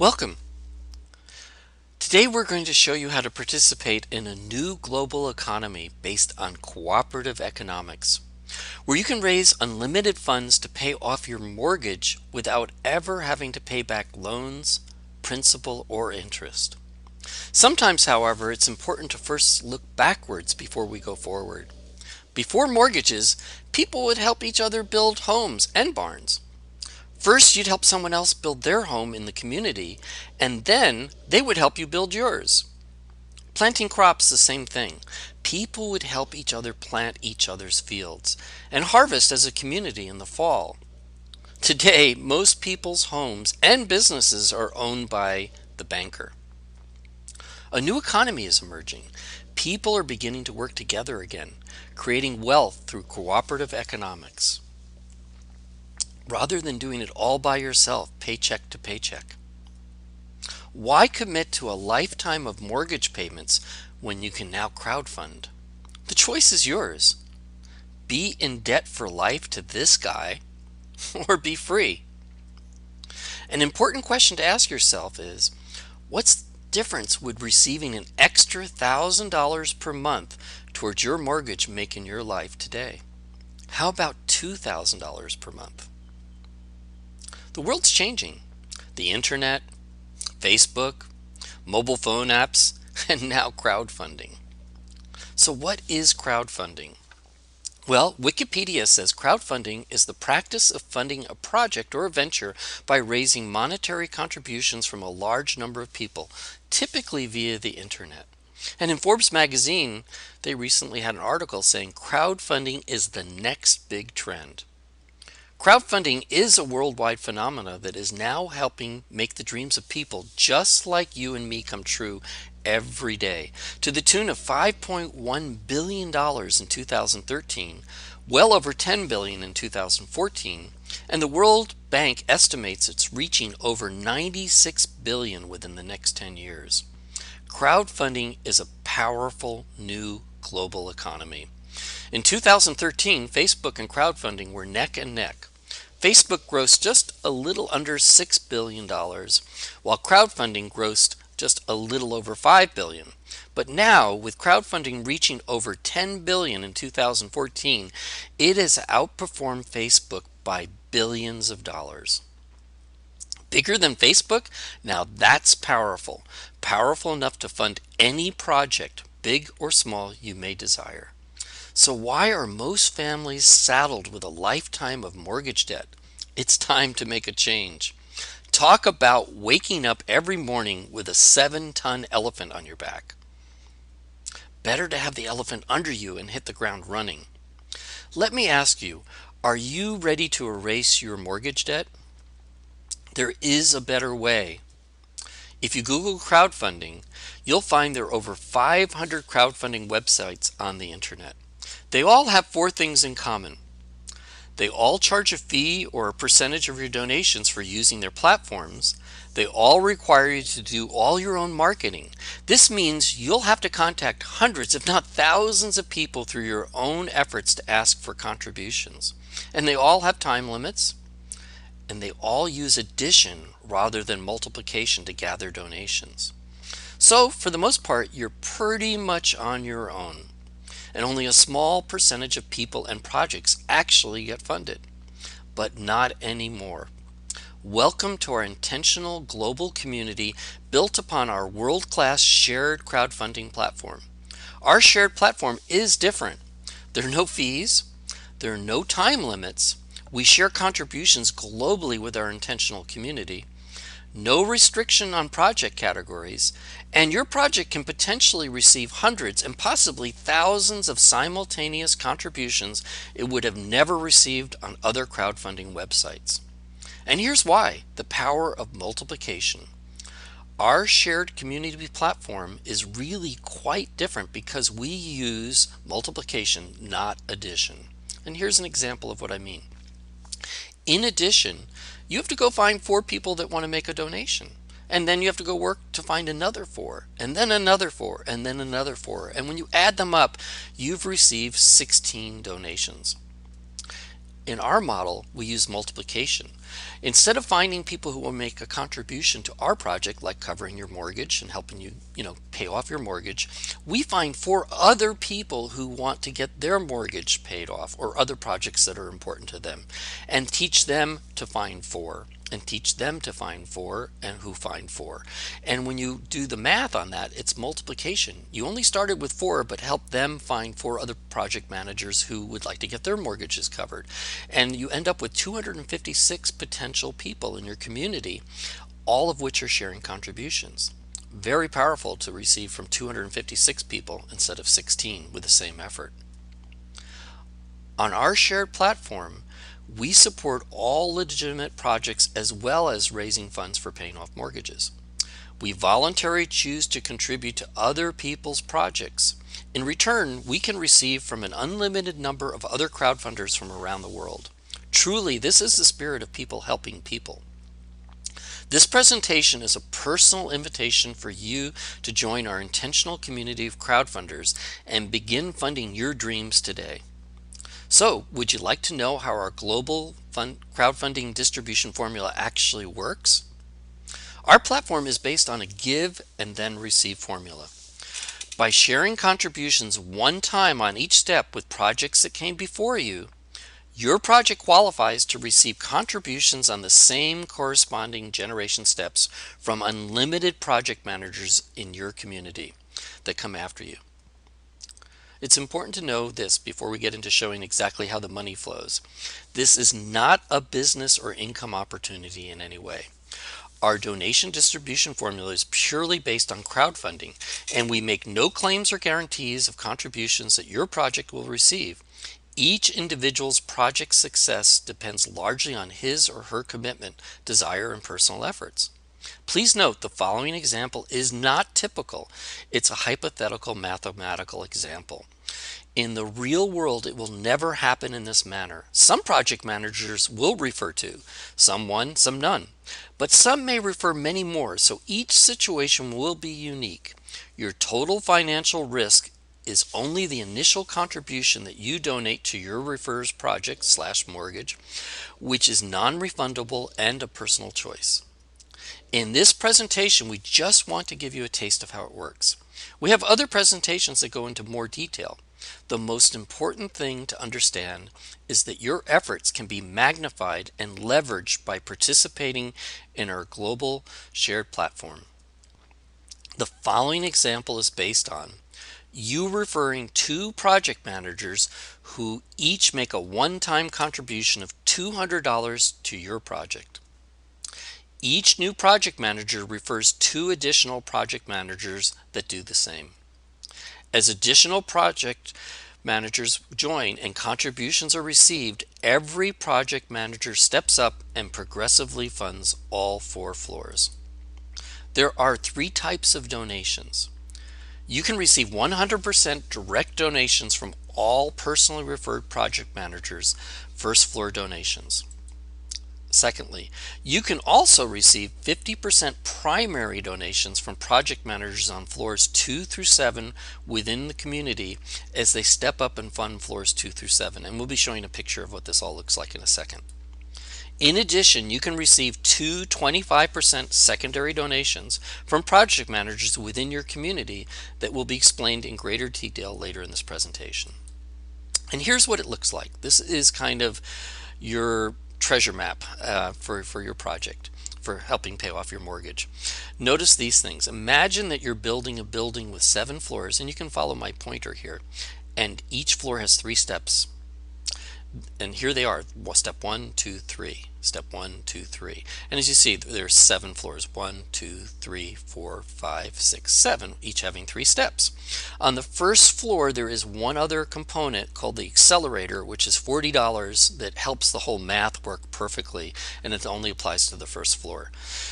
Welcome. Today we're going to show you how to participate in a new global economy based on cooperative economics, where you can raise unlimited funds to pay off your mortgage without ever having to pay back loans, principal, or interest. Sometimes, however, it's important to first look backwards before we go forward. Before mortgages, people would help each other build homes and barns. First, you'd help someone else build their home in the community, and then they would help you build yours. Planting crops, the same thing. People would help each other plant each other's fields and harvest as a community in the fall. Today, most people's homes and businesses are owned by the banker. A new economy is emerging. People are beginning to work together again, creating wealth through cooperative economics, rather than doing it all by yourself, paycheck to paycheck. Why commit to a lifetime of mortgage payments when you can now crowdfund? The choice is yours. Be in debt for life to this guy, or be free. An important question to ask yourself is, what's the difference would receiving an extra $1,000 per month towards your mortgage make in your life today? How about $2,000 per month? The world's changing. The internet, Facebook, mobile phone apps, and now crowdfunding. So what is crowdfunding? Well, Wikipedia says crowdfunding is the practice of funding a project or a venture by raising monetary contributions from a large number of people, typically via the internet. And in Forbes magazine, they recently had an article saying crowdfunding is the next big trend. Crowdfunding is a worldwide phenomenon that is now helping make the dreams of people just like you and me come true every day, to the tune of $5.1 billion in 2013, well over $10 billion in 2014, and the World Bank estimates it's reaching over $96 billion within the next 10 years. Crowdfunding is a powerful new global economy. In 2013, Facebook and crowdfunding were neck and neck. Facebook grossed just a little under $6 billion, while crowdfunding grossed just a little over $5 billion. But now, with crowdfunding reaching over $10 billion in 2014, it has outperformed Facebook by billions of dollars. Bigger than Facebook? Now that's powerful. Powerful enough to fund any project, big or small, you may desire. So why are most families saddled with a lifetime of mortgage debt? It's time to make a change. Talk about waking up every morning with a 7-ton elephant on your back. Better to have the elephant under you and hit the ground running. Let me ask you, are you ready to erase your mortgage debt? There is a better way. If you Google crowdfunding, you'll find there are over 500 crowdfunding websites on the internet. They all have 4 things in common. They all charge a fee or a percentage of your donations for using their platforms. They all require you to do all your own marketing. This means you'll have to contact hundreds, if not thousands of people through your own efforts to ask for contributions. And they all have time limits. And they all use addition rather than multiplication to gather donations. So for the most part, you're pretty much on your own. And only a small percentage of people and projects actually get funded. But not anymore. Welcome to our intentional global community built upon our world-class shared crowdfunding platform. Our shared platform is different. There are no fees. There are no time limits. We share contributions globally with our intentional community. No restriction on project categories, and your project can potentially receive hundreds and possibly thousands of simultaneous contributions it would have never received on other crowdfunding websites. And here's why: the power of multiplication. Our shared community platform is really quite different because we use multiplication, not addition. And here's an example of what I mean. In addition, you have to go find 4 people that want to make a donation. And then you have to go work to find another 4, and then another 4, and then another 4. And when you add them up, you've received 16 donations. In our model, we use multiplication. Instead of finding people who will make a contribution to our project, like covering your mortgage and helping you, pay off your mortgage, we find 4 other people who want to get their mortgage paid off or other projects that are important to them, and teach them to find 4 and teach them to find 4 and who find 4. And when you do the math on that, it's multiplication. You only started with 4, but helped them find 4 other project managers who would like to get their mortgages covered. And you end up with 256 potential people in your community, all of which are sharing contributions. Very powerful to receive from 256 people instead of 16 with the same effort. On our shared platform, we support all legitimate projects as well as raising funds for paying off mortgages. We voluntarily choose to contribute to other people's projects. In return, we can receive from an unlimited number of other crowdfunders from around the world. Truly, this is the spirit of people helping people. This presentation is a personal invitation for you to join our intentional community of crowdfunders and begin funding your dreams today. So, would you like to know how our global crowdfunding distribution formula actually works? Our platform is based on a give and then receive formula. By sharing contributions one time on each step with projects that came before you, your project qualifies to receive contributions on the same corresponding generation steps from unlimited project managers in your community that come after you. It's important to know this before we get into showing exactly how the money flows. This is not a business or income opportunity in any way. Our donation distribution formula is purely based on crowdfunding, and we make no claims or guarantees of contributions that your project will receive. Each individual's project success depends largely on his or her commitment, desire, and personal efforts. Please note the following example is not typical. It's a hypothetical mathematical example. In the real world, it will never happen in this manner. Some project managers will refer to, some one, some none, but some may refer many more, so each situation will be unique. Your total financial risk is only the initial contribution that you donate to your referrer's project / mortgage, which is non-refundable and a personal choice. In this presentation, we just want to give you a taste of how it works. We have other presentations that go into more detail. The most important thing to understand is that your efforts can be magnified and leveraged by participating in our global shared platform. The following example is based on you referring 2 project managers who each make a one-time contribution of $200 to your project. Each new project manager refers 2 additional project managers that do the same. As additional project managers join and contributions are received, every project manager steps up and progressively funds all 4 floors. There are 3 types of donations. You can receive 100% direct donations from all personally referred project managers, first floor donations. Secondly, you can also receive 50% primary donations from project managers on floors 2 through 7 within the community as they step up and fund floors 2 through 7. And we'll be showing a picture of what this all looks like in a second. In addition, you can receive 2 25% secondary donations from project managers within your community that will be explained in greater detail later in this presentation. And here's what it looks like. This is kind of your treasure map for your project, for helping pay off your mortgage. Notice these things. Imagine that you're building a building with 7 floors, and you can follow my pointer here, and each floor has 3 steps. And here they are, step 1, 2, 3, step 1, 2, 3. And as you see, there's 7 floors, 1, 2, 3, 4, 5, 6, 7, each having 3 steps. On the first floor, there is one other component called the accelerator, which is $40 that helps the whole math work perfectly, and it only applies to the first floor.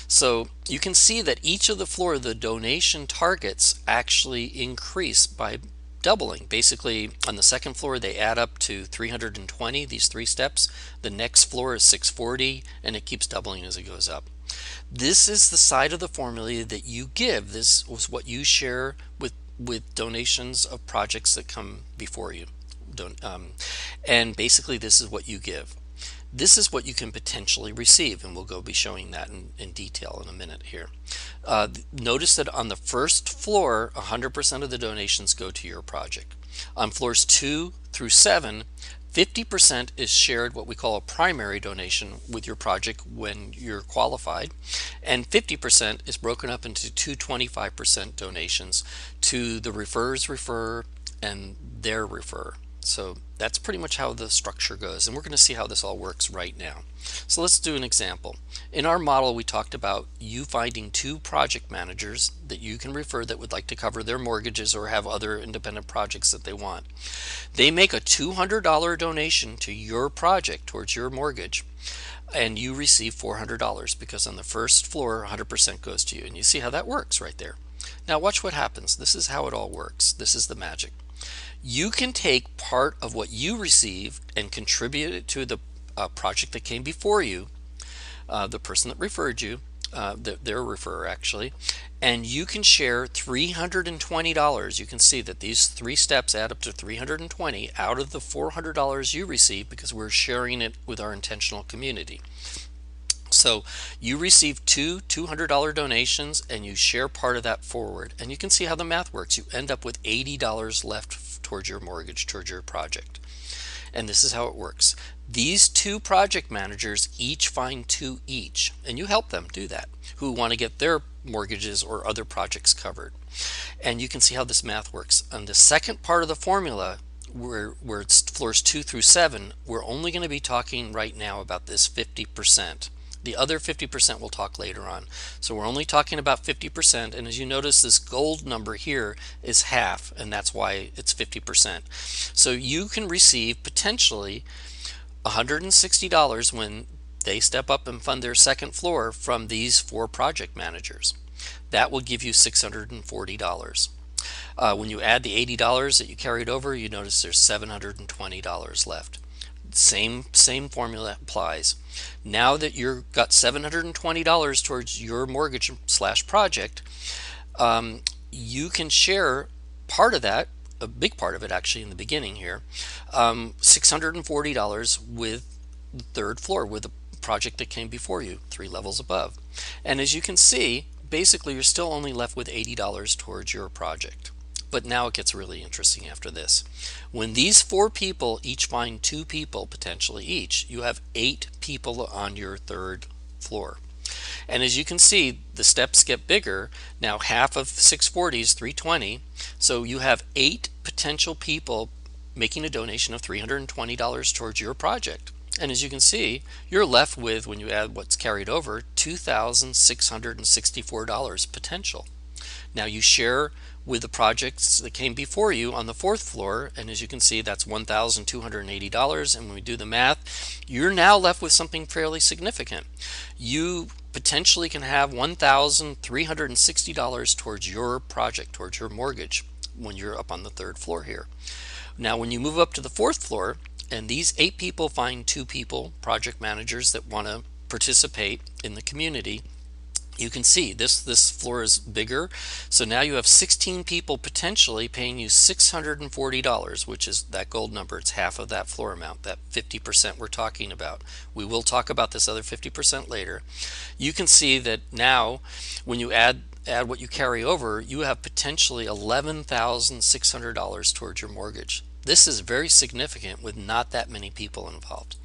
So you can see that each of the floor, the donation targets actually increase by doubling. Basically, on the second floor, they add up to 320, these 3 steps. The next floor is 640, and it keeps doubling as it goes up. This is the side of the formula that you give. This was what you share with donations of projects that come before you. And basically, this is what you give. This is what you can potentially receive, and we'll go be showing that in detail in a minute here. Notice that on the first floor, 100% of the donations go to your project. On floors 2 through 7, 50% is shared, what we call a primary donation, with your project when you're qualified, and 50% is broken up into two 25% donations to the referrers refer and their refer. So that's pretty much how the structure goes, and we're going to see how this all works right now. So let's do an example. In our model, we talked about you finding 2 project managers that you can refer that would like to cover their mortgages or have other independent projects that they want. They make a $200 donation to your project towards your mortgage, and you receive $400 because on the first floor 100% goes to you, and you see how that works right there. Now watch what happens. This is how it all works. This is the magic. You can take part of what you receive and contribute it to the project that came before you, the person that referred you, their referrer actually, and you can share $320. You can see that these 3 steps add up to $320 out of the $400 you receive because we're sharing it with our intentional community. So you receive 2 $200 donations and you share part of that forward, and you can see how the math works. You end up with $80 left towards your mortgage, towards your project. And this is how it works. These 2 project managers each find 2 each, and you help them do that, who want to get their mortgages or other projects covered. And you can see how this math works. On the second part of the formula, where it's floors 2 through 7, we're only going to be talking right now about this 50%. The other 50% we'll talk later on. So we're only talking about 50%, and as you notice, this gold number here is half, and that's why it's 50%. So you can receive potentially $160 when they step up and fund their second floor from these 4 project managers. That will give you $640. When you add the $80 that you carried over, you notice there's $720 left. Same formula applies. Now that you've got $720 towards your mortgage / project, you can share part of that, a big part of it actually in the beginning here, $640 with the third floor, with the project that came before you, 3 levels above. And as you can see, basically you're still only left with $80 towards your project. But now it gets really interesting after this. When these 4 people each find 2 people potentially each, you have 8 people on your third floor. And as you can see, the steps get bigger. Now half of 640 is 320. So you have 8 potential people making a donation of $320 towards your project. And as you can see, you're left with, when you add what's carried over, $2,664 potential. Now you share with the projects that came before you on the 4th floor, and as you can see, that's $1,280. And when we do the math, you're now left with something fairly significant. You potentially can have $1,360 towards your project, towards your mortgage, when you're up on the 3rd floor here. Now when you move up to the 4th floor, and these 8 people find 2 people, project managers, that want to participate in the community, you can see this floor is bigger. So now you have 16 people potentially paying you $640, which is that gold number. It's half of that floor amount, that 50% we're talking about. We will talk about this other 50% later. You can see that now when you add what you carry over, you have potentially $11,600 towards your mortgage. This is very significant with not that many people involved.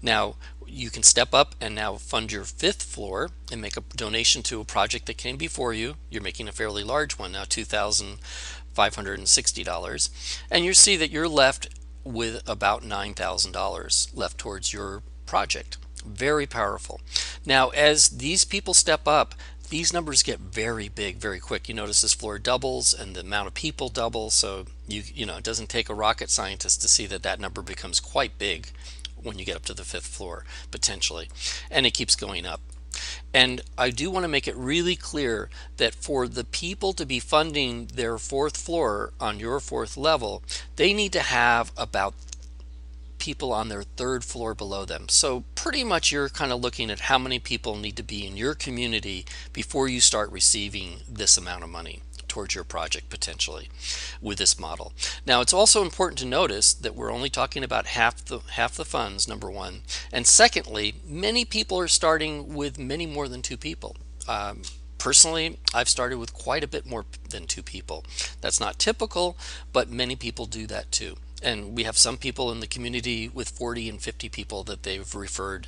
Now you can step up and now fund your 5th floor and make a donation to a project that came before you. You're making a fairly large one now, $2,560, and you see that you're left with about $9,000 left towards your project. Very powerful. Now as these people step up, these numbers get very big very quick. You notice this floor doubles and the amount of people double, so you know, it doesn't take a rocket scientist to see that that number becomes quite big when you get up to the 5th floor potentially, and it keeps going up. And I do want to make it really clear that for the people to be funding their 4th floor on your 4th level, they need to have about people on their 3rd floor below them. So pretty much you're kind of looking at how many people need to be in your community before you start receiving this amount of money towards your project potentially with this model. Now, it's also important to notice that we're only talking about half the funds, number one, and secondly, many people are starting with many more than 2 people. Personally, I've started with quite a bit more than 2 people. That's not typical, but many people do that too. And we have some people in the community with 40 and 50 people that they've referred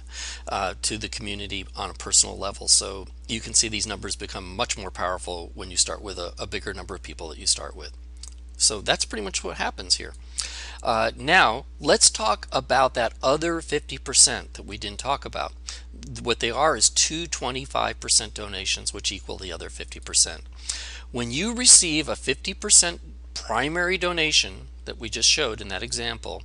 to the community on a personal level. So you can see these numbers become much more powerful when you start with a bigger number of people that you start with. So that's pretty much what happens here. Now, let's talk about that other 50% that we didn't talk about. What they are is 2 25% donations, which equal the other 50%. When you receive a 50% primary donation that we just showed in that example,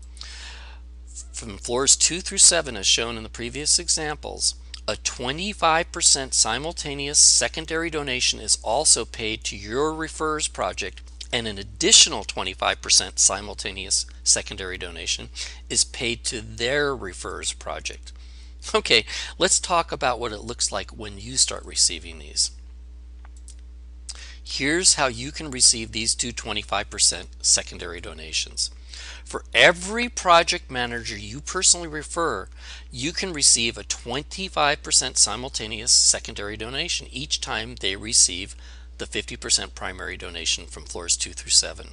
from floors 2 through 7 as shown in the previous examples, a 25% simultaneous secondary donation is also paid to your refers project, and an additional 25% simultaneous secondary donation is paid to their refers project. Okay, let's talk about what it looks like when you start receiving these. Here's how you can receive these 2 25% secondary donations. For every project manager you personally refer, you can receive a 25% simultaneous secondary donation each time they receive the 50% primary donation from floors 2 through 7.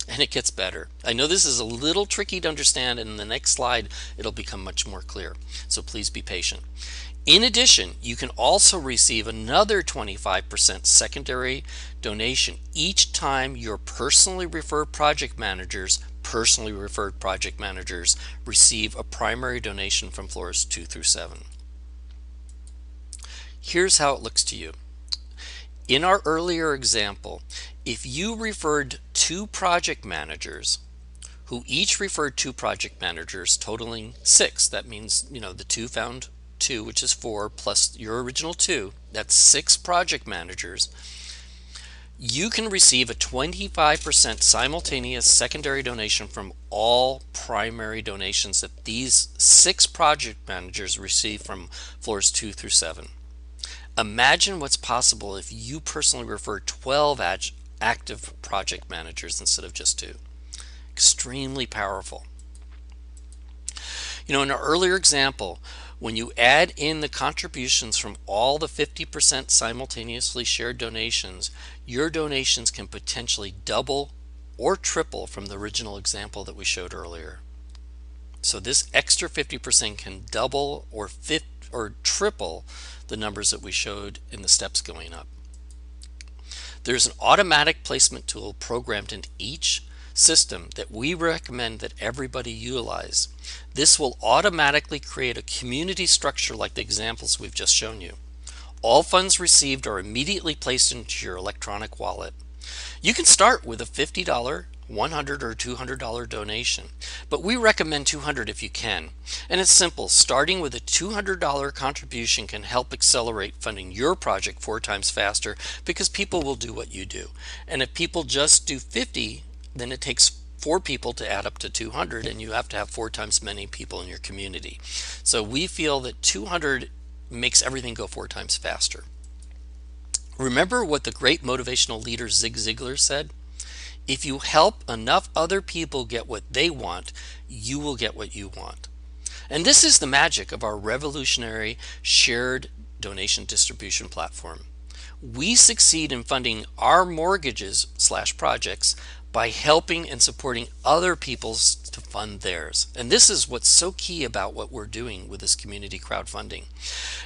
And it gets better. I know this is a little tricky to understand, and in the next slide it'll become much more clear. So please be patient. In addition, you can also receive another 25% secondary donation each time your personally referred project managers receive a primary donation from floors 2 through 7. Here's how it looks to you. In our earlier example, if you referred 2 project managers who each referred 2 project managers totaling 6, that means, the 2 found 2, which is 4, plus your original 2, that's 6 project managers, you can receive a 25% simultaneous secondary donation from all primary donations that these 6 project managers receive from floors 2 through 7. Imagine what's possible if you personally refer 12 active project managers instead of just 2. Extremely powerful. In our earlier example, when you add in the contributions from all the 50% simultaneously shared donations, your donations can potentially double or triple from the original example that we showed earlier. So this extra 50% can double or triple the numbers that we showed in the steps going up. There's an automatic placement tool programmed into each system that we recommend that everybody utilize. This will automatically create a community structure like the examples we've just shown you. All funds received are immediately placed into your electronic wallet. You can start with a $50, $100, or $200 donation, but we recommend $200 if you can. And it's simple. Starting with a $200 contribution can help accelerate funding your project 4 times faster because people will do what you do. And if people just do 50, then it takes 4 people to add up to 200, and you have to have 4 times many people in your community. So we feel that 200 makes everything go 4 times faster. Remember what the great motivational leader Zig Ziglar said? If you help enough other people get what they want, you will get what you want. And this is the magic of our revolutionary shared donation distribution platform. We succeed in funding our mortgages/projects by helping and supporting other people's to fund theirs. And this is what's so key about what we're doing with this community crowdfunding.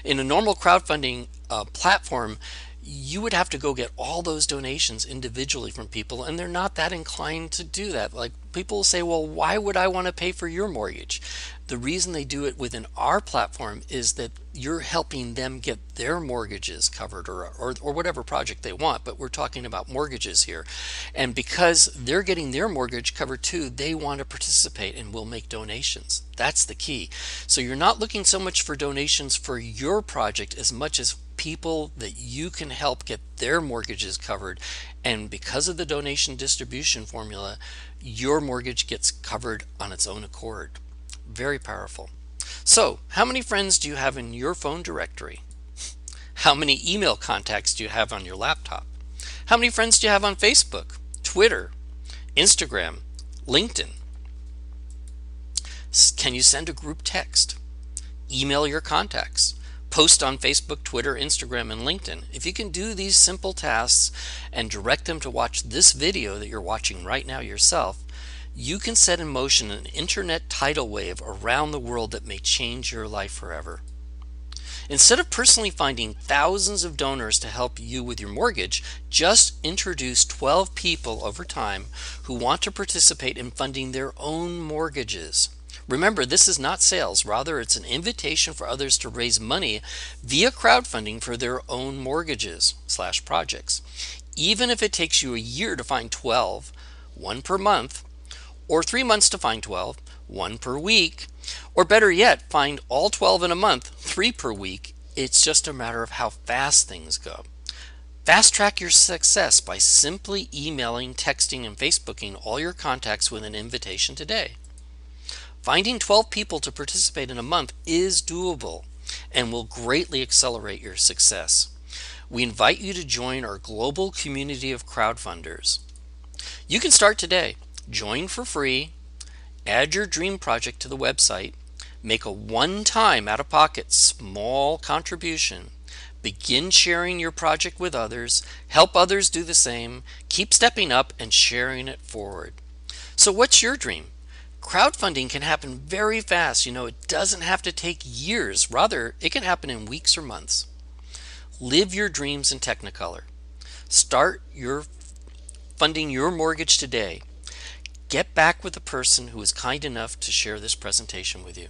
In a normal crowdfunding platform, you would have to go get all those donations individually from people, and they're not that inclined to do that. Like, people will say, well, why would I want to pay for your mortgage? The reason they do it within our platform is that you're helping them get their mortgages covered or whatever project they want, but we're talking about mortgages here. And because they're getting their mortgage covered too, they want to participate and will make donations. That's the key. So you're not looking so much for donations for your project as much as people that you can help get their mortgages covered. And because of the donation distribution formula, your mortgage gets covered on its own accord. Very powerful. So, how many friends do you have in your phone directory? How many email contacts do you have on your laptop? How many friends do you have on Facebook, Twitter, Instagram, LinkedIn? Can you send a group text? Email your contacts? Post on Facebook, Twitter, Instagram, and LinkedIn? If you can do these simple tasks and direct them to watch this video that you're watching right now yourself, you can set in motion an internet tidal wave around the world that may change your life forever. Instead of personally finding thousands of donors to help you with your mortgage, just introduce 12 people over time who want to participate in funding their own mortgages. Remember, this is not sales. Rather, it's an invitation for others to raise money via crowdfunding for their own mortgages/projects. Even if it takes you a year to find 12, one per month, or 3 months to find 12, one per week, or better yet, find all 12 in a month, 3 per week. It's just a matter of how fast things go. Fast track your success by simply emailing, texting, and Facebooking all your contacts with an invitation today. Finding 12 people to participate in a month is doable and will greatly accelerate your success. We invite you to join our global community of crowdfunders. You can start today. Join for free, add your dream project to the website, make a one-time out-of-pocket small contribution, begin sharing your project with others, help others do the same, keep stepping up and sharing it forward. So what's your dream? Crowdfunding can happen very fast. It doesn't have to take years. Rather, it can happen in weeks or months. Live your dreams in Technicolor. Start funding your mortgage today. Get back with the person who was kind enough to share this presentation with you.